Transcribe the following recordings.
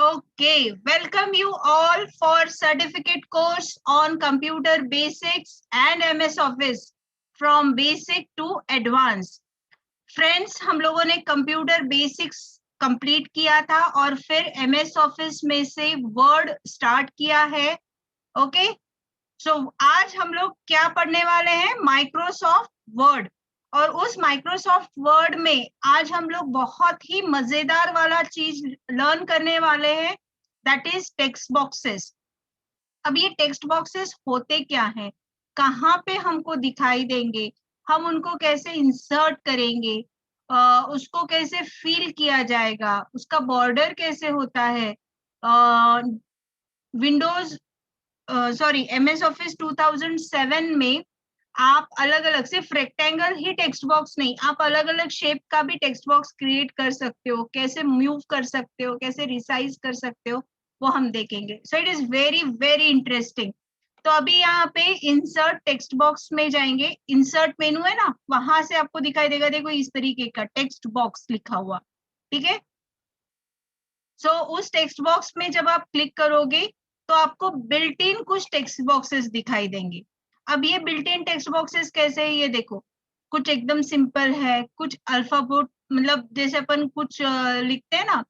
Okay, welcome you all for certificate course on computer basics and MS Office from basic to advanced. Friends, हम लोगों ने computer basics complete किया था और फिर MS ऑफिस में से वर्ड स्टार्ट किया है. ओके, सो आज हम लोग क्या पढ़ने वाले हैं? Microsoft word. और उस माइक्रोसॉफ्ट वर्ड में आज हम लोग बहुत ही मजेदार वाला चीज लर्न करने वाले हैं, दैट इज टेक्स्ट बॉक्सेस. अब ये टेक्स्ट बॉक्सेस होते क्या हैं, कहाँ पे हमको दिखाई देंगे, हम उनको कैसे इंसर्ट करेंगे, उसको कैसे फिल किया जाएगा, उसका बॉर्डर कैसे होता है. विंडोज MS ऑफिस 2007 में आप अलग अलग, सिर्फ रेक्टेंगल ही टेक्स्ट बॉक्स नहीं, आप अलग अलग शेप का भी टेक्स्ट बॉक्स क्रिएट कर सकते हो, कैसे मूव कर सकते हो, कैसे रिसाइज कर सकते हो, वो हम देखेंगे. So it is very very interesting. तो अभी यहाँ पे इंसर्ट टेक्स्ट बॉक्स में जाएंगे. इंसर्ट मेनू है ना, वहां से आपको दिखाई देगा, देखो इस तरीके का टेक्स्ट बॉक्स लिखा हुआ. ठीक है, सो उस टेक्स्ट बॉक्स में जब आप क्लिक करोगे तो आपको बिल्ट इन कुछ टेक्स्ट बॉक्सेस दिखाई देंगे. अब ये बिल्ट इन टेक्स्ट बॉक्सेस कैसे है, ये देखो. कुछ एकदम सिंपल है, कुछ अल्फाबेट, मतलब जैसे अपन कुछ लिखते हैं ना,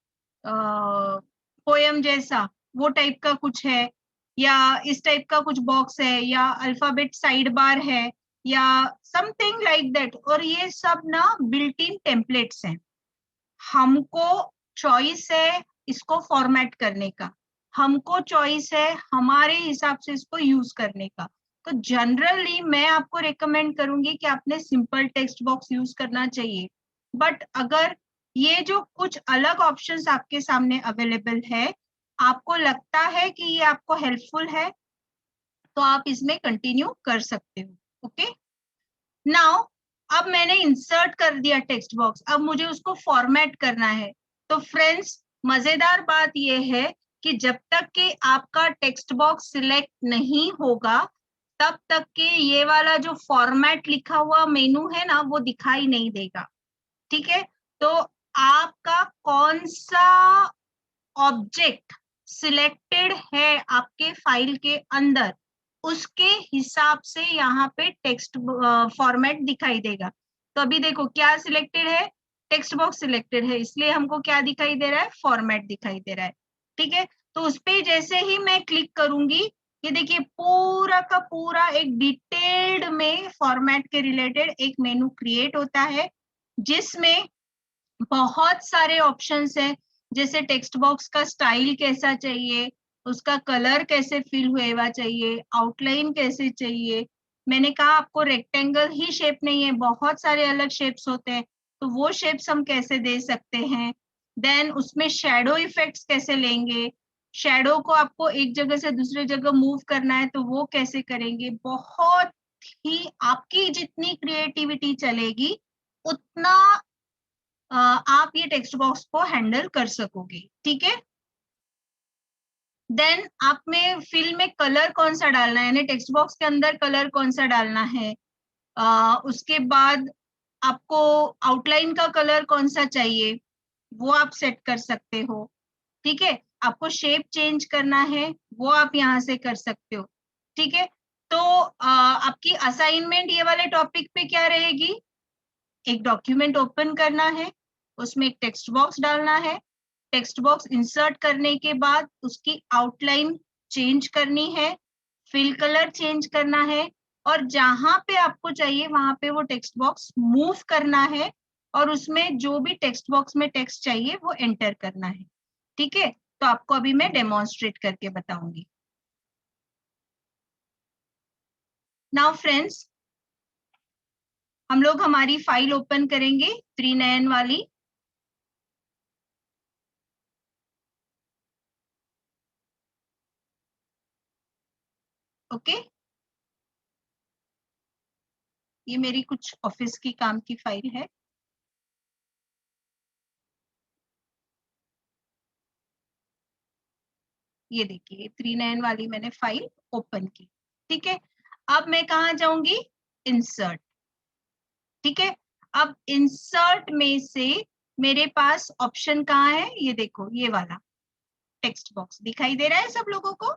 पोयम जैसा, वो टाइप का कुछ है, या इस टाइप का कुछ बॉक्स है, या अल्फाबेट साइड बार है, या समथिंग लाइक दैट. और ये सब ना बिल्ट इन टेम्पलेट्स हैं. हमको चॉइस है इसको फॉर्मेट करने का, हमको चॉइस है हमारे हिसाब से इसको यूज करने का. तो जनरली मैं आपको रेकमेंड करूंगी कि आपने सिंपल टेक्स्ट बॉक्स यूज करना चाहिए. बट अगर ये जो कुछ अलग ऑप्शंस आपके सामने अवेलेबल है, आपको लगता है कि ये आपको हेल्पफुल है, तो आप इसमें कंटिन्यू कर सकते हो. ओके, नाउ अब मैंने इंसर्ट कर दिया टेक्स्ट बॉक्स, अब मुझे उसको फॉर्मेट करना है. तो फ्रेंड्स, मजेदार बात यह है कि जब तक कि आपका टेक्स्ट बॉक्स सिलेक्ट नहीं होगा, तब तक के ये वाला जो फॉर्मेट लिखा हुआ मेनू है ना, वो दिखाई नहीं देगा. ठीक है, तो आपका कौन सा ऑब्जेक्ट सिलेक्टेड है आपके फाइल के अंदर, उसके हिसाब से यहाँ पे टेक्स्ट फॉर्मेट दिखाई देगा. तो अभी देखो क्या सिलेक्टेड है, टेक्स्ट बॉक्स सिलेक्टेड है, इसलिए हमको क्या दिखाई दे रहा है, फॉर्मेट दिखाई दे रहा है. ठीक है, तो उस पे जैसे ही मैं क्लिक करूंगी, ये देखिए पूरा का पूरा एक डिटेल्ड में फॉर्मेट के रिलेटेड एक मेनू क्रिएट होता है, जिसमें बहुत सारे ऑप्शंस हैं. जैसे टेक्स्ट बॉक्स का स्टाइल कैसा चाहिए, उसका कलर कैसे फिल हुआ चाहिए, आउटलाइन कैसे चाहिए. मैंने कहा आपको रेक्टेंगल ही शेप नहीं है, बहुत सारे अलग शेप्स होते हैं, तो वो शेप्स हम कैसे दे सकते हैं. देन उसमें शेडो इफेक्ट्स कैसे लेंगे, शेडो को आपको एक जगह से दूसरी जगह मूव करना है तो वो कैसे करेंगे. बहुत ही आपकी जितनी क्रिएटिविटी चलेगी, उतना आप ये टेक्स्ट बॉक्स को हैंडल कर सकोगे. ठीक है, देन आप में फिल में कलर कौन सा डालना है, यानी टेक्स्ट बॉक्स के अंदर कलर कौन सा डालना है. उसके बाद आपको आउटलाइन का कलर कौन सा चाहिए, वो आप सेट कर सकते हो. ठीक है, आपको शेप चेंज करना है, वो आप यहाँ से कर सकते हो. ठीक है, तो आपकी असाइनमेंट ये वाले टॉपिक पे क्या रहेगी, एक डॉक्यूमेंट ओपन करना है, उसमें एक टेक्स्ट बॉक्स डालना है, टेक्स्ट बॉक्स इंसर्ट करने के बाद उसकी आउटलाइन चेंज करनी है, फिल कलर चेंज करना है, और जहां पे आपको चाहिए वहां पे वो टेक्स्ट बॉक्स मूव करना है, और उसमें जो भी टेक्स्ट बॉक्स में टेक्स्ट चाहिए वो एंटर करना है. ठीक है, तो आपको अभी मैं डेमोन्स्ट्रेट करके बताऊंगी. नाउ फ्रेंड्स, हम लोग हमारी फाइल ओपन करेंगे 3nn वाली. ओके, ये मेरी कुछ ऑफिस की काम की फाइल है. ये देखिए 3nn वाली मैंने फाइल ओपन की. ठीक है, अब मैं कहाँ जाऊंगी, इंसर्ट. ठीक है, अब इंसर्ट में से मेरे पास ऑप्शन कहाँ है, ये देखो ये वाला टेक्स्ट बॉक्स दिखाई दे रहा है सब लोगों को?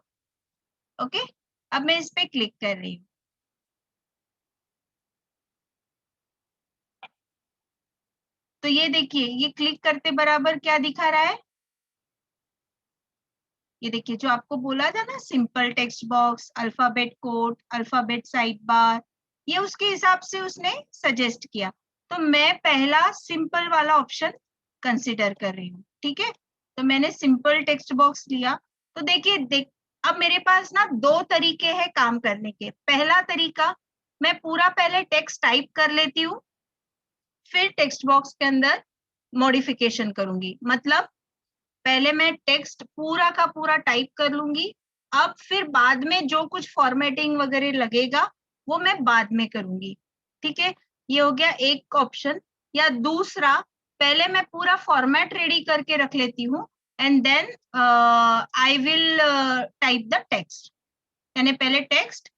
ओके, अब मैं इस पे क्लिक कर रही हूँ। तो ये देखिए, ये क्लिक करते बराबर क्या दिखा रहा है? ये देखिए, जो आपको बोला था ना, simple text box, alphabet code, alphabet side bar, ये उसके हिसाब से उसने सजेस्ट किया। तो मैं पहला सिंपल वाला ऑप्शन कंसिडर कर रही हूँ। ठीक है, तो मैंने सिंपल टेक्स्ट बॉक्स लिया। तो देखिए, अब मेरे पास ना दो तरीके हैं काम करने के। पहला तरीका, मैं पूरा पहले टेक्स्ट टाइप कर लेती हूँ, फिर टेक्स्ट बॉक्स के अंदर मॉडिफिकेशन करूंगी। मतलब पहले मैं टेक्स्ट पूरा का पूरा टाइप कर लूंगी, अब फिर बाद में जो कुछ फॉर्मेटिंग वगैरह लगेगा वो मैं बाद में करूंगी। ठीक है, ये हो गया एक ऑप्शन। या दूसरा, पहले मैं पूरा फॉर्मेट रेडी करके रख लेती हूँ and then I will type the text. यानी पहले टेक्स्ट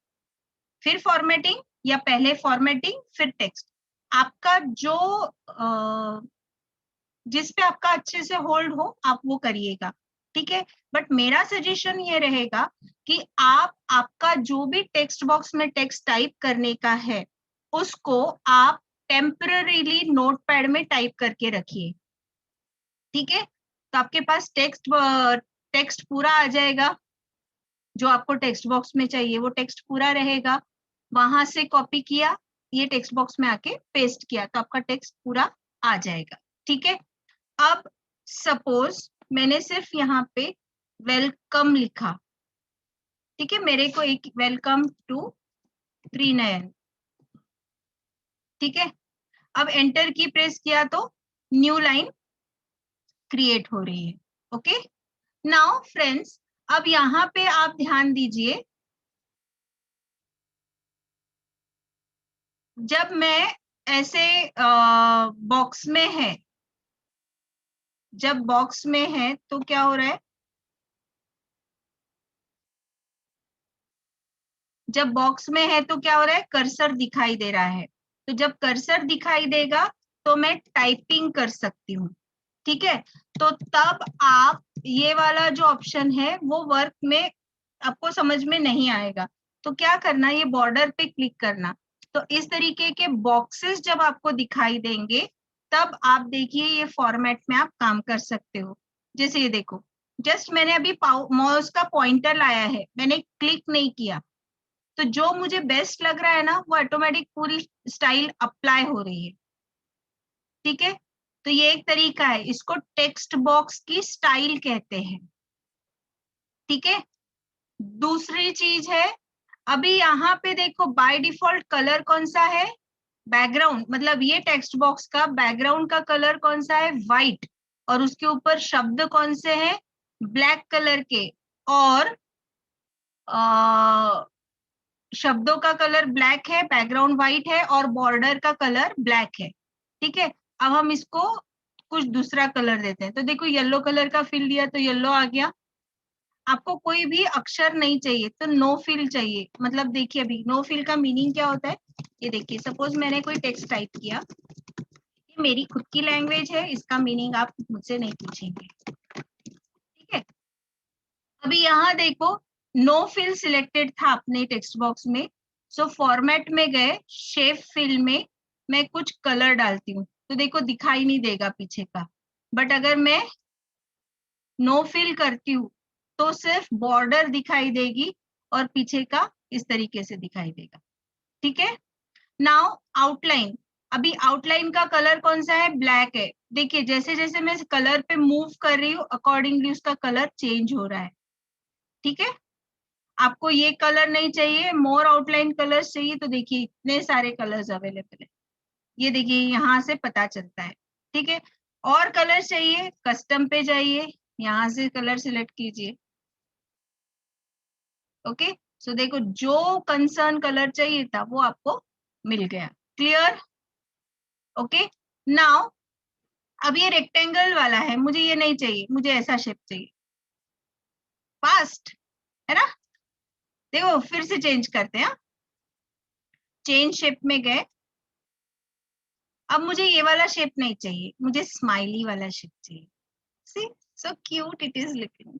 फिर फॉर्मेटिंग, या पहले फॉर्मेटिंग फिर टेक्स्ट। आपका जो जिस पे आपका अच्छे से होल्ड हो आप वो करिएगा। ठीक है, बट मेरा सजेशन ये रहेगा कि आप आपका जो भी टेक्स्ट बॉक्स में टेक्स्ट टाइप करने का है उसको आप टेम्पररीली नोटपैड में टाइप करके रखिए। ठीक है, तो आपके पास टेक्स्ट पूरा आ जाएगा। जो आपको टेक्स्ट बॉक्स में चाहिए वो टेक्स्ट पूरा रहेगा। वहां से कॉपी किया, ये टेक्स्ट बॉक्स में आके पेस्ट किया, तो आपका टेक्स्ट पूरा आ जाएगा। ठीक है, अब सपोज मैंने सिर्फ यहाँ पे वेलकम लिखा। ठीक है, मेरे को एक वेलकम टू त्रिनयन। ठीक है, अब एंटर की प्रेस किया तो न्यू लाइन क्रिएट हो रही है। ओके, नाउ फ्रेंड्स, अब यहाँ पे आप ध्यान दीजिए, जब मैं ऐसे बॉक्स में है, जब बॉक्स में है तो क्या हो रहा है? जब बॉक्स में है तो क्या हो रहा है? कर्सर दिखाई दे रहा है। तो जब कर्सर दिखाई देगा तो मैं टाइपिंग कर सकती हूँ। ठीक है, तो तब आप ये वाला जो ऑप्शन है वो वर्क में आपको समझ में नहीं आएगा। तो क्या करना, ये बॉर्डर पे क्लिक करना। तो इस तरीके के बॉक्सेस जब आपको दिखाई देंगे तब आप देखिए ये फॉर्मेट में आप काम कर सकते हो। जैसे ये देखो, जस्ट मैंने अभी माउस का पॉइंटर लाया है, मैंने क्लिक नहीं किया, तो जो मुझे बेस्ट लग रहा है ना वो ऑटोमेटिक पूरी स्टाइल अप्लाई हो रही है। ठीक है, तो ये एक तरीका है, इसको टेक्स्ट बॉक्स की स्टाइल कहते हैं। ठीक है, दूसरी चीज है, अभी यहाँ पे देखो बाय डिफॉल्ट कलर कौन सा है? बैकग्राउंड, मतलब ये टेक्स्ट बॉक्स का बैकग्राउंड का कलर कौन सा है? व्हाइट। और उसके ऊपर शब्द कौन से हैं? ब्लैक कलर के। और शब्दों का कलर ब्लैक है, बैकग्राउंड व्हाइट है और बॉर्डर का कलर ब्लैक है। ठीक है, अब हम इसको कुछ दूसरा कलर देते हैं। तो देखो येलो कलर का फिल दिया तो येलो आ गया। आपको कोई भी अक्षर नहीं चाहिए तो नो फिल चाहिए। मतलब देखिए, अभी नो फिल का मीनिंग क्या होता है, ये देखिए, सपोज मैंने कोई टेक्स्ट टाइप किया, ये मेरी खुद की लैंग्वेज है, इसका मीनिंग आप मुझसे नहीं पूछेंगे। ठीक है, अभी यहाँ देखो, नो फिल सिलेक्टेड था अपने टेक्स्ट बॉक्स में। सो फॉर्मेट में गए, शेप फिल में मैं कुछ कलर डालती हूँ तो देखो दिखाई नहीं देगा पीछे का। बट अगर मैं नो फिल करती हूँ तो सिर्फ बॉर्डर दिखाई देगी और पीछे का इस तरीके से दिखाई देगा। ठीक है, नाउ आउटलाइन। अभी आउटलाइन का कलर कौन सा है? ब्लैक है। देखिए जैसे जैसे मैं कलर पे मूव कर रही हूँ अकॉर्डिंगली उसका कलर चेंज हो रहा है। ठीक है, आपको ये कलर नहीं चाहिए, मोर आउटलाइन कलर्स चाहिए, तो देखिए इतने सारे कलर्स अवेलेबल है। ये देखिए यहाँ से पता चलता है। ठीक है, और कलर चाहिए, कस्टम पे जाइए, यहाँ से कलर सिलेक्ट कीजिए। ओके, सो देखो जो कंसर्न कलर चाहिए था वो आपको मिल गया। क्लियर? ओके, नाउ अब ये रेक्टेंगल वाला है, मुझे ये नहीं चाहिए, मुझे ऐसा शेप चाहिए। फास्ट है ना? देखो फिर से चेंज करते हैं। चेंज शेप में गए, अब मुझे ये वाला शेप नहीं चाहिए, मुझे स्माइली वाला शेप चाहिए। See, so cute it is looking.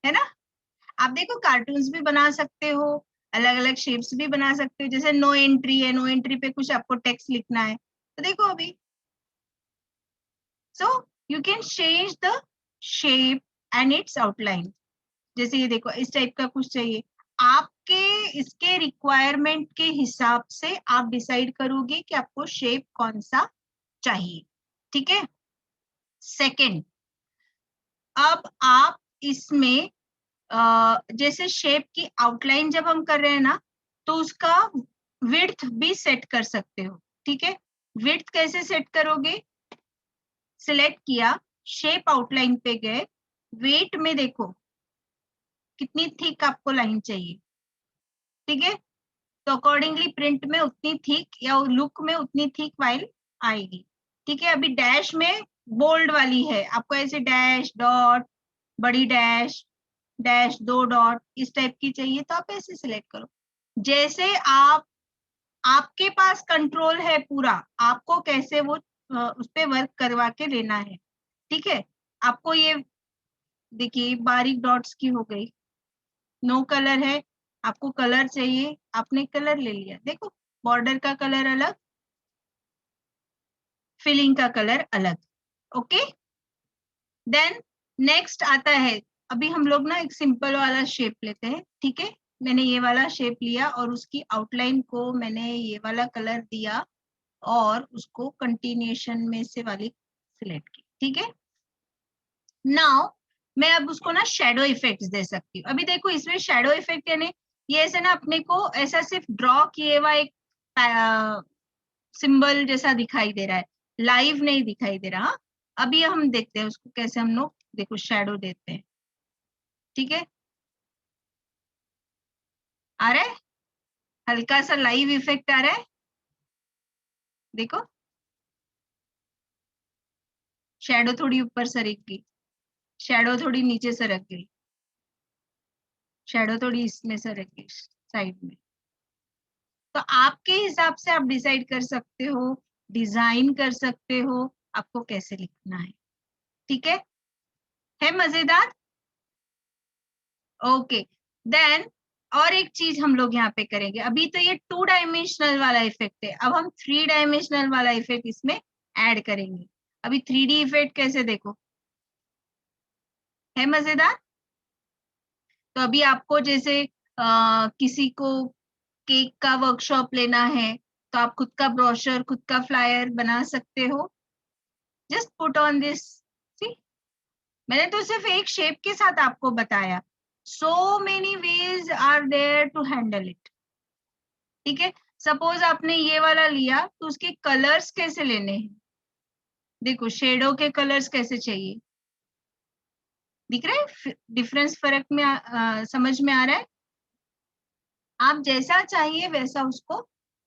है ना। आप देखो कार्टून्स भी बना सकते हो, अलग अलग शेप्स भी बना सकते हो, जैसे नो एंट्री है, नो एंट्री पे कुछ आपको टेक्स्ट लिखना है तो देखो अभी, so you can change the shape and it's outline. जैसे ये देखो इस टाइप का कुछ चाहिए, आपके इसके रिक्वायरमेंट के हिसाब से आप डिसाइड करोगे कि आपको शेप कौन सा चाहिए, ठीक है। सेकंड, अब आप इसमें जैसे शेप की आउटलाइन जब हम कर रहे हैं ना, तो उसका विड्थ भी सेट कर सकते हो, ठीक है। विड्थ कैसे सेट करोगे, सिलेक्ट किया, शेप आउटलाइन पे गए, वेट में देखो कितनी थिक आपको लाइन चाहिए, ठीक है। तो अकॉर्डिंगली प्रिंट में उतनी थिक या लुक में उतनी थिक फाइल आएगी, ठीक है। अभी डैश में बोल्ड वाली है, आपको ऐसे डैश डॉट बड़ी डैश डैश दो डॉट इस टाइप की चाहिए तो आप ऐसे सिलेक्ट करो। जैसे आप, आपके पास कंट्रोल है पूरा, आपको कैसे वो उस पे वर्क करवा के लेना है, ठीक है। आपको ये देखिए बारीक डॉट्स की हो गई, नो कलर है, आपको कलर चाहिए, आपने कलर ले लिया, देखो बॉर्डर का कलर अलग, फिलिंग का कलर अलग, ओके। देन नेक्स्ट आता है, अभी हम लोग ना एक सिंपल वाला शेप लेते हैं, ठीक है। मैंने ये वाला शेप लिया और उसकी आउटलाइन को मैंने ये वाला कलर दिया और उसको कंटिन्यूएशन में से वाली सिलेक्ट की, ठीक है। नाउ मैं अब उसको ना शेडो इफेक्ट्स दे सकती हूँ। अभी देखो इसमें शेडो इफेक्ट यानी ये ऐसे ना अपने को ऐसा सिर्फ ड्रॉ किए हुआ एक सिंबल जैसा दिखाई दे रहा है, लाइव नहीं दिखाई दे रहा। अभी हम देखते हैं उसको कैसे हम लोग देखो शेडो देते हैं, ठीक है। आ रहा है, हल्का सा लाइव इफेक्ट आ रहा है, देखो शेडो थोड़ी ऊपर सरक गई, शेडो थोड़ी नीचे सरक गई, शेडो थोड़ी इसमें सरक गई साइड में। तो आपके हिसाब से आप डिसाइड कर सकते हो, डिजाइन कर सकते हो, आपको कैसे लिखना है, ठीक है मजेदार। ओके, देन और एक चीज हम लोग यहाँ पे करेंगे, अभी तो ये 2 डायमेंशनल वाला इफेक्ट है, अब हम 3 डायमेंशनल वाला इफेक्ट इसमें ऐड करेंगे। अभी 3D इफेक्ट कैसे देखो, है मजेदार। तो अभी आपको जैसे किसी को केक का वर्कशॉप लेना है तो आप खुद का ब्रोशर, खुद का फ्लायर बना सकते हो। Just put on this, see, मैंने तो सिर्फ एक शेप के साथ आपको बताया, so many ways are there to handle it, ठीक है। सपोज आपने ये वाला लिया तो उसके कलर्स कैसे लेने हैं, देखो शेडो के कलर्स कैसे चाहिए, दिख रहा है डिफरेंस, फर्क में समझ में आ रहा है। आप जैसा चाहिए वैसा उसको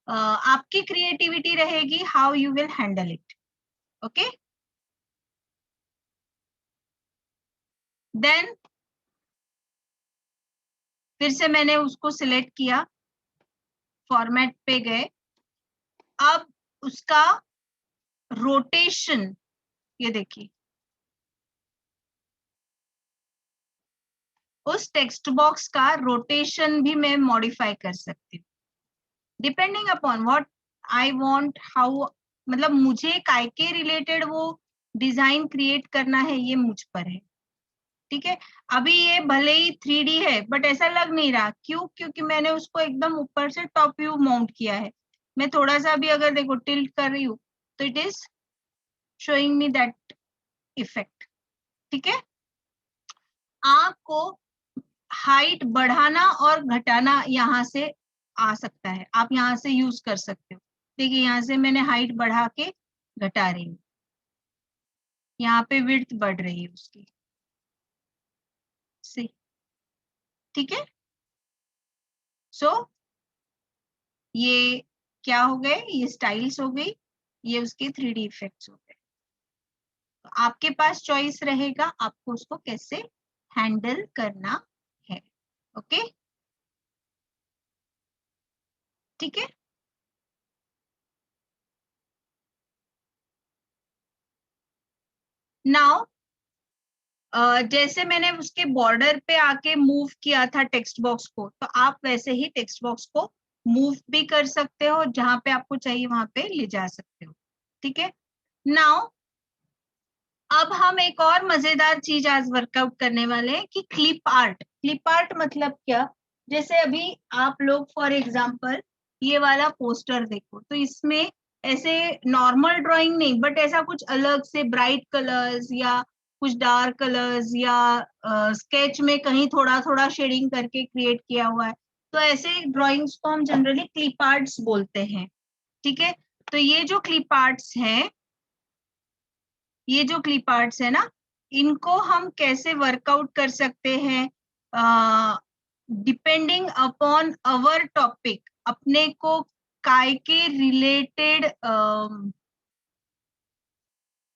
आपकी क्रिएटिविटी रहेगी, how you will handle it, okay. Then फिर से मैंने उसको सिलेक्ट किया, फॉर्मेट पे गए, अब उसका रोटेशन, ये देखिए उस टेक्स्ट बॉक्स का रोटेशन भी मैं मॉडिफाई कर सकती हूँ, depending upon what I want, how, मतलब मुझे काय के रिलेटेड वो डिजाइन क्रिएट करना है ये मुझ पर है, ठीक है। अभी ये भले ही 3D है बट ऐसा लग नहीं रहा, क्यों, क्योंकि मैंने उसको एकदम ऊपर से टॉप व्यू माउंट किया है। मैं थोड़ा सा भी अगर देखो टिल्ट कर रही हूँ तो it is showing me that effect, ठीक है। आपको हाइट बढ़ाना और घटाना यहाँ से आ सकता है, आप यहाँ से यूज कर सकते हो। देखिए यहाँ से मैंने हाइट बढ़ा के घटा रही हूँ, यहाँ पे विड्थ बढ़ रही है उसकी, से, ठीक है। सो ये क्या हो गए, ये स्टाइल्स हो गई, ये उसके 3D इफेक्ट्स हो गए। तो आपके पास चॉइस रहेगा आपको उसको कैसे हैंडल करना है, ओके, ठीक है। नाउ जैसे मैंने उसके बॉर्डर पे आके मूव किया था टेक्स्ट बॉक्स को, तो आप वैसे ही टेक्स्ट बॉक्स को मूव भी कर सकते हो, जहां पे आपको चाहिए वहां पे ले जा सकते हो। ठीक है, नाउ अब हम एक और मजेदार चीज आज वर्कआउट करने वाले हैं कि क्लिप आर्ट। क्लिप आर्ट मतलब क्या, जैसे अभी आप लोग फॉर एग्जांपल ये वाला पोस्टर देखो, तो इसमें ऐसे नॉर्मल ड्राइंग नहीं, बट ऐसा कुछ अलग से ब्राइट कलर्स या कुछ डार्क कलर्स या स्केच में कहीं थोड़ा थोड़ा शेडिंग करके क्रिएट किया हुआ है, तो ऐसे ड्राइंग्स को हम जनरली क्लिप आर्ट्स बोलते हैं। ठीक है, तो ये जो क्लिप आर्ट्स हैं, ये जो क्लिप आर्ट्स है ना, इनको हम कैसे वर्कआउट कर सकते हैं, डिपेंडिंग अपॉन अवर टॉपिक। अपने को काय के रिलेटेड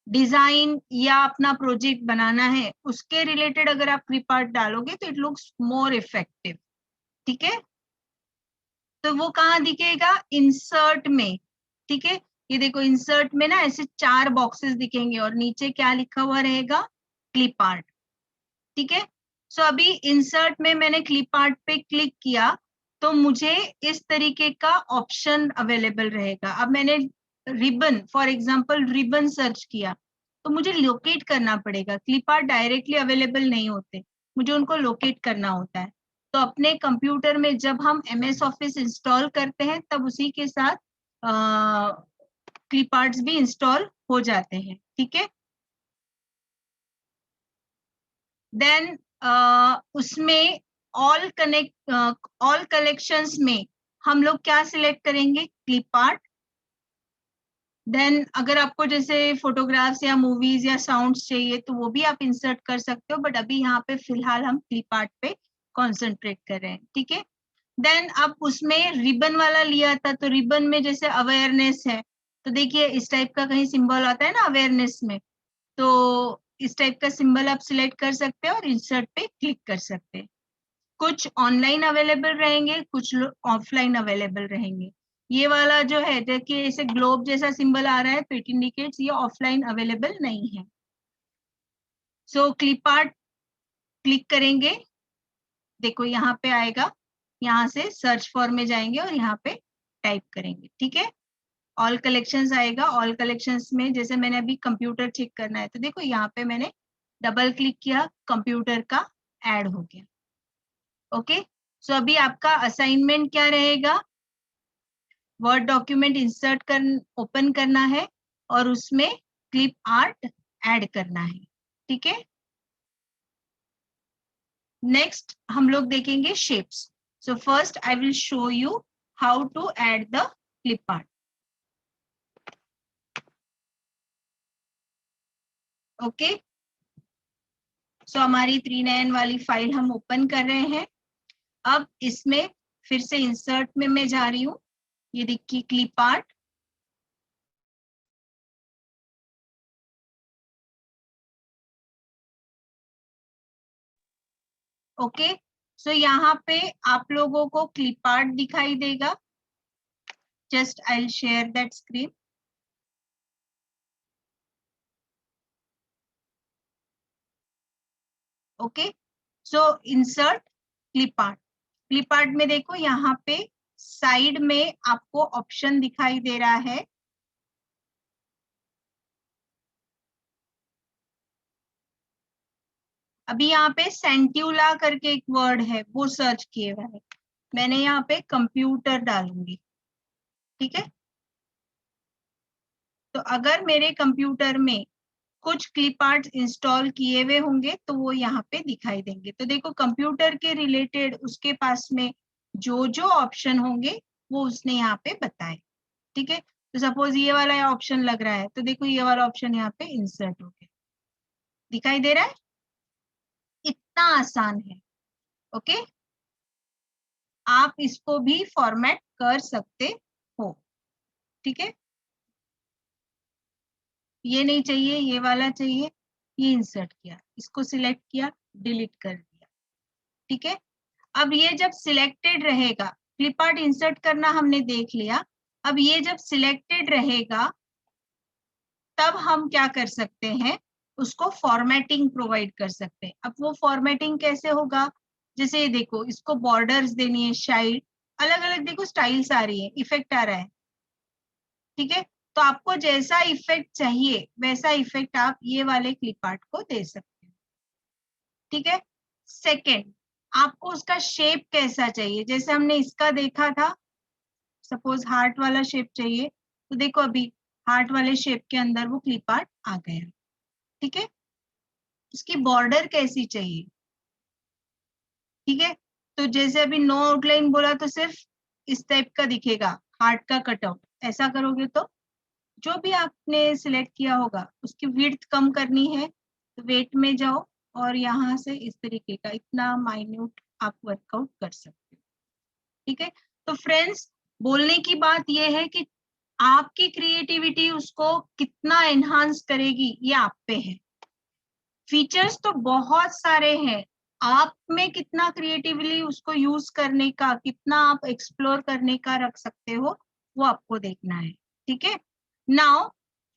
डिजाइन या अपना प्रोजेक्ट बनाना है, उसके रिलेटेड अगर आप क्लिप आर्ट डालोगे तो इट लुक्स मोर इफेक्टिव। ठीक है, तो वो कहाँ दिखेगा, इंसर्ट में। ठीक है, ये देखो इंसर्ट में ना ऐसे 4 बॉक्सेस दिखेंगे और नीचे क्या लिखा हुआ रहेगा, क्लिप आर्ट। ठीक है, सो अभी इंसर्ट में मैंने क्लिप आर्ट पे क्लिक किया तो मुझे इस तरीके का ऑप्शन अवेलेबल रहेगा। अब मैंने ribbon, for example ribbon search किया, तो मुझे लोकेट करना पड़ेगा। क्लिप आर्ट डायरेक्टली अवेलेबल नहीं होते, मुझे उनको लोकेट करना होता है। तो अपने कंप्यूटर में जब हम MS ऑफिस इंस्टॉल करते हैं, तब उसी के साथ क्लिप आर्ट्स भी इंस्टॉल हो जाते हैं। ठीक है, देन उसमें ऑल कलेक्शंस में हम लोग क्या सिलेक्ट करेंगे, क्लिप आर्ट। देन अगर आपको जैसे फोटोग्राफ्स या मूवीज या साउंड्स चाहिए तो वो भी आप इंसर्ट कर सकते हो, बट अभी यहाँ पे फिलहाल हम क्लिप आर्ट पे कॉन्सेंट्रेट कर रहे हैं। ठीक है, देन अब उसमें रिबन वाला लिया था, तो रिबन में जैसे अवेयरनेस है, तो देखिए इस टाइप का कहीं सिंबल आता है ना अवेयरनेस में, तो इस टाइप का सिंबल आप सिलेक्ट कर सकते हैं और इंसर्ट पे क्लिक कर सकते हैं। कुछ ऑनलाइन अवेलेबल रहेंगे, कुछ ऑफलाइन अवेलेबल रहेंगे। ये वाला जो है देखिए इसे ग्लोब जैसा सिंबल आ रहा है, तो इट इंडिकेट्स ये ऑफलाइन अवेलेबल नहीं है। सो क्लिप आर्ट क्लिक करेंगे, देखो यहाँ पे आएगा, यहाँ से सर्च फॉर में जाएंगे और यहाँ पे टाइप करेंगे। ठीक है, ऑल कलेक्शंस आएगा। ऑल कलेक्शंस में जैसे मैंने अभी कंप्यूटर चेक करना है, तो देखो यहाँ पे मैंने डबल क्लिक किया, कंप्यूटर का ऐड हो गया। ओके, सो अभी आपका असाइनमेंट क्या रहेगा, वर्ड डॉक्यूमेंट इंसर्ट कर ओपन करना है और उसमें क्लिप आर्ट ऐड करना है। ठीक है, नेक्स्ट हम लोग देखेंगे shapes. So first I will show you how to add the clip art. Okay, so हमारी 3nine वाली फाइल हम ओपन कर रहे हैं। अब इसमें फिर से इंसर्ट में मैं जा रही हूँ, ये देखिए क्लिप आर्ट। ओके, सो यहाँ पे आप लोगों को क्लिप आर्ट दिखाई देगा। Just I will share that screen. Okay, so insert clip art. Clip art में देखो यहाँ पे साइड में आपको ऑप्शन दिखाई दे रहा है, अभी यहाँ पे सेंट्यूला करके एक वर्ड है वो सर्च किए हुआ है, मैंने यहाँ पे कंप्यूटर डालूंगी। ठीक है, तो अगर मेरे कंप्यूटर में कुछ क्लिप आर्ट इंस्टॉल किए हुए होंगे तो वो यहाँ पे दिखाई देंगे। तो देखो कंप्यूटर के रिलेटेड उसके पास में जो जो ऑप्शन होंगे वो उसने यहाँ पे बताए। ठीक है, तो सपोज ये वाला ऑप्शन लग रहा है, तो देखो ये वाला ऑप्शन यहाँ पे इंसर्ट हो गया, दिखाई दे रहा है, इतना आसान है। ओके, आप इसको भी फॉर्मेट कर सकते हो। ठीक है, ये नहीं चाहिए, ये वाला चाहिए, ये इंसर्ट किया, इसको सिलेक्ट किया, डिलीट कर दिया। ठीक है, अब ये जब सिलेक्टेड रहेगा, क्लिप आर्ट इंसर्ट करना हमने देख लिया, अब ये जब सिलेक्टेड रहेगा तब हम क्या कर सकते हैं, उसको फॉर्मेटिंग प्रोवाइड कर सकते हैं। अब वो फॉर्मेटिंग कैसे होगा, जैसे ये देखो, इसको बॉर्डर्स देनी है, शाइड अलग अलग देखो स्टाइल्स आ रही है, इफेक्ट आ रहा है, ठीक है। तो आपको जैसा इफेक्ट चाहिए वैसा इफेक्ट आप ये वाले क्लिप आर्ट को दे सकते हैं, ठीक है। सेकेंड, आपको उसका शेप कैसा चाहिए, जैसे हमने इसका देखा था, सपोज हार्ट वाला शेप चाहिए, तो देखो अभी हार्ट वाले शेप के अंदर वो क्लिप आर्ट आ गया, ठीक है। उसकी बॉर्डर कैसी चाहिए, ठीक है। तो जैसे अभी नो आउटलाइन बोला तो सिर्फ इस टाइप का दिखेगा, हार्ट का कटआउट, ऐसा करोगे तो जो भी आपने सिलेक्ट किया होगा उसकी विड्थ कम करनी है तो वेट में जाओ और यहाँ से इस तरीके का इतना माइन्यूट आप वर्कआउट कर सकते हो, ठीक है। तो फ्रेंड्स, बोलने की बात यह है कि आपकी क्रिएटिविटी उसको कितना एनहांस करेगी ये आप पे है। फीचर्स तो बहुत सारे हैं, आप में कितना क्रिएटिवली उसको यूज करने का, कितना आप एक्सप्लोर करने का रख सकते हो, वो आपको देखना है, ठीक है। नाउ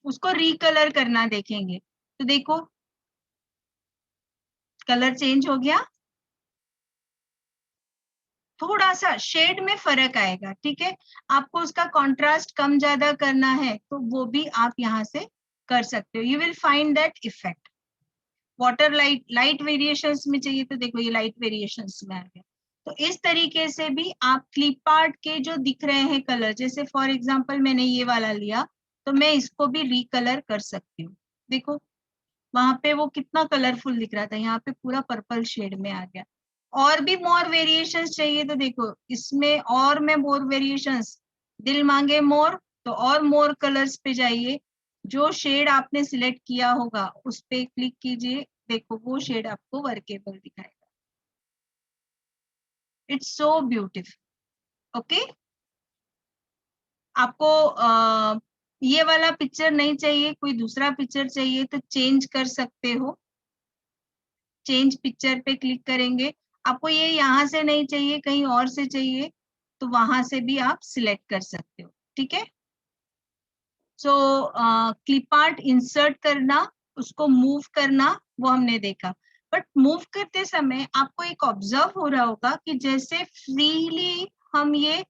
उसको रिकलर करना देखेंगे, तो देखो कलर चेंज हो गया, थोड़ा सा शेड में फर्क आएगा, ठीक है। आपको उसका कॉन्ट्रास्ट कम ज्यादा करना है तो वो भी आप यहाँ से कर सकते हो, you will find that effect. Water light light variations में चाहिए तो देखो ये लाइट वेरिएशंस में आ गया। तो इस तरीके से भी आप क्लिप आर्ट के जो दिख रहे हैं कलर, जैसे फॉर एग्जांपल मैंने ये वाला लिया तो मैं इसको भी रिकलर कर सकती हूँ। देखो वहां पे वो कितना कलरफुल दिख रहा था, यहाँ पे पूरा पर्पल शेड में आ गया। और भी मोर वेरिएशंस चाहिए तो देखो इसमें और मैं मोर वेरिएशंस, दिल मांगे मोर, तो और मोर कलर्स पे जाइए, जो शेड आपने सिलेक्ट किया होगा उस पे क्लिक कीजिए, देखो वो शेड आपको वर्केबल दिखाएगा। It's so beautiful, okay. आपको ये वाला पिक्चर नहीं चाहिए, कोई दूसरा पिक्चर चाहिए तो चेंज कर सकते हो, चेंज पिक्चर पे क्लिक करेंगे। आपको ये यहाँ से नहीं चाहिए, कहीं और से चाहिए तो वहां से भी आप सिलेक्ट कर सकते हो, ठीक है। सो क्लिप आर्ट इंसर्ट करना, उसको मूव करना, वो हमने देखा। बट मूव करते समय आपको एक ऑब्जर्व हो रहा होगा कि जैसे फ्रीली हम ये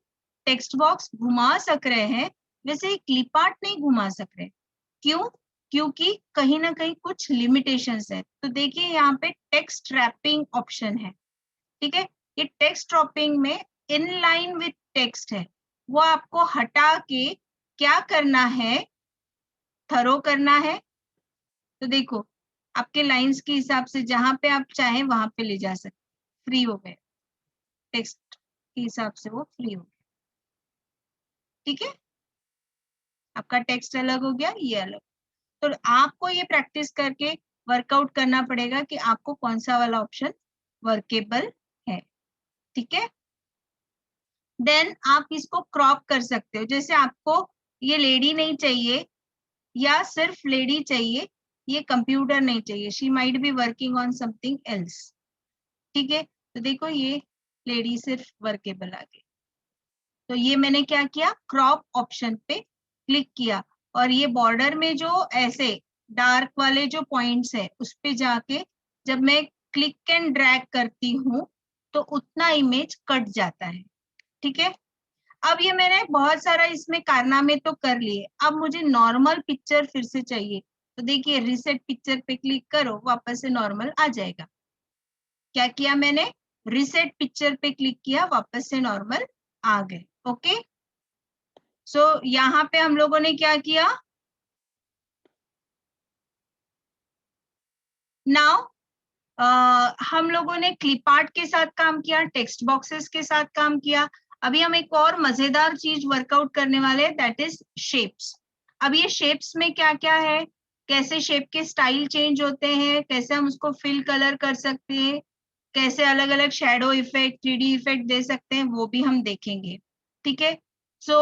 टेक्स्ट बॉक्स घुमा सक रहे हैं वैसे क्लिप आर्ट नहीं घुमा सक रहे। क्यों? क्योंकि कहीं ना कहीं कुछ लिमिटेशंस है। तो देखिए यहाँ पे टेक्स्ट रैपिंग ऑप्शन है, ठीक है। ये टेक्स्ट रैपिंग में इन लाइन विथ टेक्स्ट है, वो आपको हटा के क्या करना है, थरो करना है। तो देखो आपके लाइंस के हिसाब से जहां पे आप चाहें वहां पे ले जा सकते, फ्री हो गए, टेक्स्ट के हिसाब से वो फ्री हो गए, ठीक है। आपका टेक्स्ट अलग हो गया, ये अलग। तो आपको ये प्रैक्टिस करके वर्कआउट करना पड़ेगा कि आपको कौन सा वाला ऑप्शन वर्केबल है, ठीक है। देन आप इसको क्रॉप कर सकते हो, जैसे आपको ये लेडी नहीं चाहिए या सिर्फ लेडी चाहिए, ये कंप्यूटर नहीं चाहिए, she might be working on something else, ठीक है। तो देखो ये लेडी सिर्फ वर्केबल आ गई, तो ये मैंने क्या किया, क्रॉप ऑप्शन पे क्लिक किया और ये बॉर्डर में जो ऐसे डार्क वाले जो पॉइंट्स है उस पे जाके जब मैं क्लिक एंड ड्रैग करती हूँ तो उतना इमेज कट जाता है, ठीक है। अब ये मैंने बहुत सारा इसमें कारनामे तो कर लिए, अब मुझे नॉर्मल पिक्चर फिर से चाहिए, तो देखिए रिसेट पिक्चर पे क्लिक करो, वापस से नॉर्मल आ जाएगा। क्या किया मैंने, रिसेट पिक्चर पे क्लिक किया, वापस से नॉर्मल आ गए, ओके। सो यहाँ पे हम लोगों ने क्या किया, नाउ हम लोगों ने क्लिप आर्ट के साथ काम किया, टेक्स्ट बॉक्सेस के साथ काम किया। अभी हम एक और मजेदार चीज वर्कआउट करने वाले हैं, दैट इज शेप्स। अब ये शेप्स में क्या क्या है, कैसे शेप के स्टाइल चेंज होते हैं, कैसे हम उसको फिल कलर कर सकते हैं, कैसे अलग अलग शेडो इफेक्ट, 3D इफेक्ट दे सकते हैं, वो भी हम देखेंगे, ठीक है। सो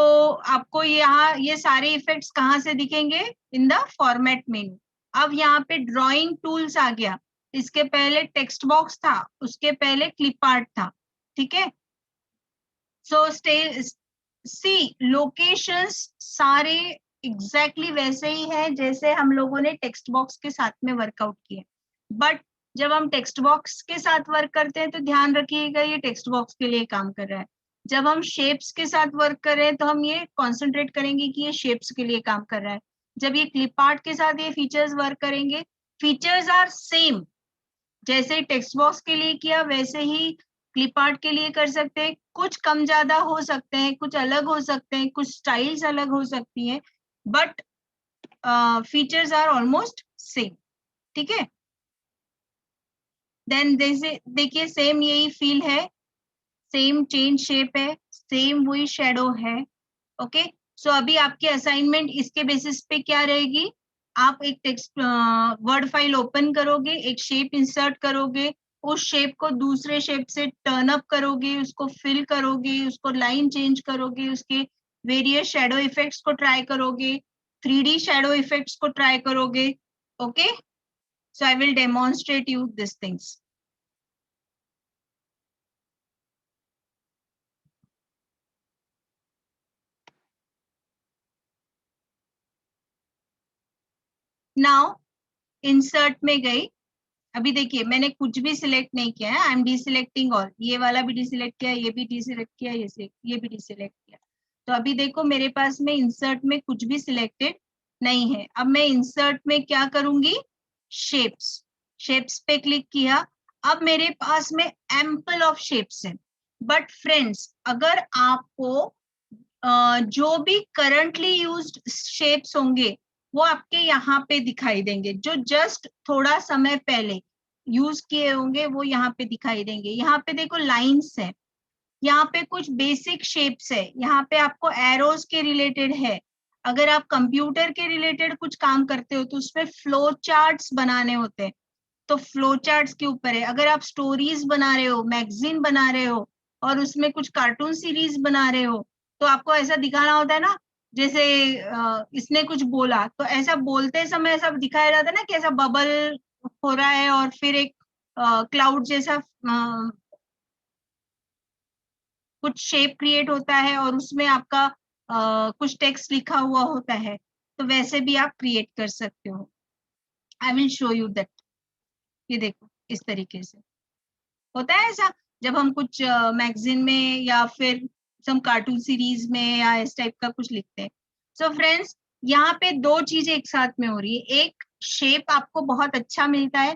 आपको यहाँ ये सारे इफेक्ट्स कहाँ से दिखेंगे, इन द फॉर्मेट मेन्यू। अब यहाँ पे ड्राइंग टूल्स आ गया, इसके पहले टेक्स्ट बॉक्स था, उसके पहले क्लिप आर्ट था, ठीक है। सो स्टे सी लोकेशंस सारे एग्जैक्टली वैसे ही है जैसे हम लोगों ने टेक्स्ट बॉक्स के साथ में वर्कआउट किया। बट जब हम टेक्स्ट बॉक्स के साथ वर्क करते हैं तो ध्यान रखिएगा ये टेक्स्ट बॉक्स के लिए काम कर रहा है। जब हम शेप्स के साथ वर्क कर रहे हैं तो हम ये कॉन्सेंट्रेट करेंगे कि ये शेप्स के लिए काम कर रहा है। जब ये क्लिप आर्ट के साथ ये फीचर्स वर्क करेंगे, फीचर्स आर सेम, जैसे टेक्स्ट बॉक्स के लिए किया वैसे ही क्लिप आर्ट के लिए कर सकते हैं। कुछ कम ज्यादा हो सकते हैं, कुछ अलग हो सकते हैं, कुछ स्टाइल्स अलग हो सकती हैं, but features are almost same. ठीक है, देन देखिए सेम यही फील है, सेम चेंज शेप है, सेम वही शेडो है। ओके, सो अभी आपकी असाइनमेंट इसके बेसिस पे क्या रहेगी, आप एक टेक्स्ट वर्ड फाइल ओपन करोगे, एक शेप इंसर्ट करोगे, उस शेप को दूसरे शेप से टर्न अप करोगे, उसको फिल करोगे, उसको लाइन चेंज करोगे, उसके वेरियस शेडो इफेक्ट्स को ट्राई करोगे, 3D शेडो इफेक्ट्स को ट्राई करोगे। Okay, so I will demonstrate you this things. Now insert में गई, अभी देखिए मैंने कुछ भी सिलेक्ट नहीं किया है, आई एम डिसिलेक्टिंग ऑल, ये वाला भी डिसिलेक्ट किया, ये भी डिसिलेक्ट किया, ये भी डिसिलेक्ट किया। तो अभी देखो मेरे पास में इंसर्ट में कुछ भी सिलेक्टेड नहीं है। अब मैं इंसर्ट में क्या करूंगी, शेप्स, शेप्स पे क्लिक किया, अब मेरे पास में एम्पल ऑफ शेप्स है। बट फ्रेंड्स अगर आपको जो भी करंटली यूज्ड शेप्स होंगे वो आपके यहाँ पे दिखाई देंगे, जो जस्ट थोड़ा समय पहले यूज किए होंगे वो यहाँ पे दिखाई देंगे। यहाँ पे देखो लाइंस है, यहाँ पे कुछ बेसिक शेप्स है, यहाँ पे आपको एरोज के रिलेटेड है। अगर आप कंप्यूटर के रिलेटेड कुछ काम करते हो तो उसमें फ्लो चार्ट्स बनाने होते हैं, तो फ्लो चार्ट्स के ऊपर है। अगर आप स्टोरीज बना रहे हो, मैगजीन बना रहे हो और उसमें कुछ कार्टून सीरीज बना रहे हो, तो आपको ऐसा दिखाना होता है ना, जैसे इसने कुछ बोला तो ऐसा बोलते समय ऐसा दिखाया जाता है ना कि ऐसा बबल हो रहा है और फिर एक क्लाउड जैसा कुछ शेप क्रिएट होता है और उसमें आपका कुछ टेक्स्ट लिखा हुआ होता है, तो वैसे भी आप क्रिएट कर सकते हो। आई विल शो यू दैट। ये देखो इस तरीके से होता है ऐसा, जब हम कुछ मैगजीन में या फिर सम कार्टून सीरीज में या इस टाइप का कुछ लिखते हैं। सो फ्रेंड्स यहाँ पे दो चीजें एक साथ में हो रही है, एक शेप आपको बहुत अच्छा मिलता है,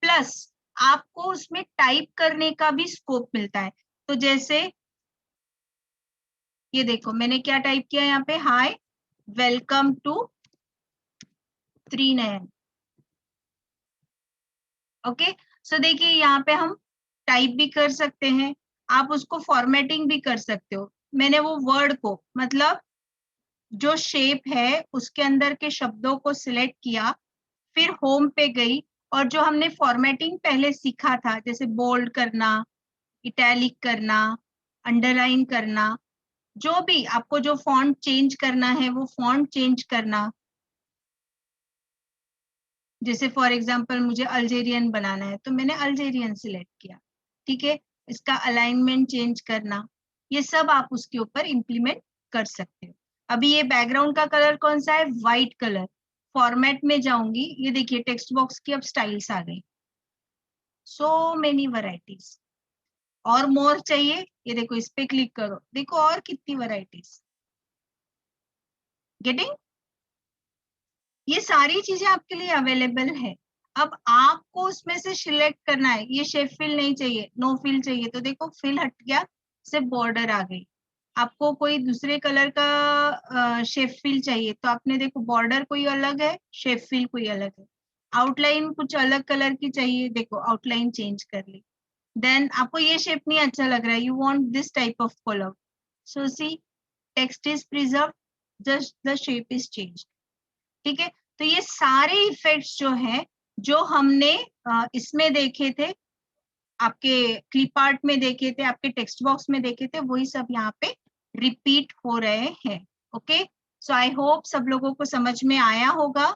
प्लस आपको उसमें टाइप करने का भी स्कोप मिलता है। तो जैसे ये देखो मैंने क्या टाइप किया यहाँ पे, hi welcome to 3nm। Okay, so देखिए यहाँ पे हम टाइप भी कर सकते हैं, आप उसको फॉर्मेटिंग भी कर सकते हो। मैंने वो वर्ड को मतलब जो शेप है उसके अंदर के शब्दों को सिलेक्ट किया, फिर होम पे गई और जो हमने फॉर्मेटिंग पहले सीखा था जैसे बोल्ड करना, इटैलिक करना, अंडरलाइन करना, जो भी आपको जो फॉन्ट चेंज करना है वो फॉन्ट चेंज करना। जैसे फॉर एग्जांपल मुझे अल्जेरियन बनाना है तो मैंने अल्जेरियन सिलेक्ट किया। ठीक है, इसका अलाइनमेंट चेंज करना, ये सब आप उसके ऊपर इम्प्लीमेंट कर सकते हो। अभी ये बैकग्राउंड का कलर कौन सा है, व्हाइट कलर। फॉर्मेट में जाऊंगी, ये देखिए टेक्स्ट बॉक्स की अब स्टाइल्स आ गई, सो मेनी वैरायटीज। और मोर चाहिए, ये देखो इस पे क्लिक करो, देखो और कितनी वैरायटीज। गेटिंग, ये सारी चीजें आपके लिए अवेलेबल है। अब आपको उसमें से सिलेक्ट करना है, ये शेप फिल नहीं चाहिए, नो फिल चाहिए, तो देखो फिल हट गया, सिर्फ बॉर्डर आ गई। आपको कोई दूसरे कलर का शेप फिल चाहिए तो आपने देखो बॉर्डर कोई अलग है, शेप फिल कोई अलग है। आउटलाइन कुछ अलग कलर की चाहिए, देखो आउटलाइन चेंज कर ली। देन आपको ये शेप नहीं अच्छा लग रहा है, you want this type of colour, so see text is preserve, just the shape is change. ठीक है, तो ये सारे इफेक्ट्स जो है जो हमने इसमें देखे थे, आपके क्लिप आर्ट में देखे थे, आपके टेक्स्ट बॉक्स में देखे थे, वही सब यहाँ पे रिपीट हो रहे हैं। ओके, सो आई होप सब लोगों को समझ में आया होगा।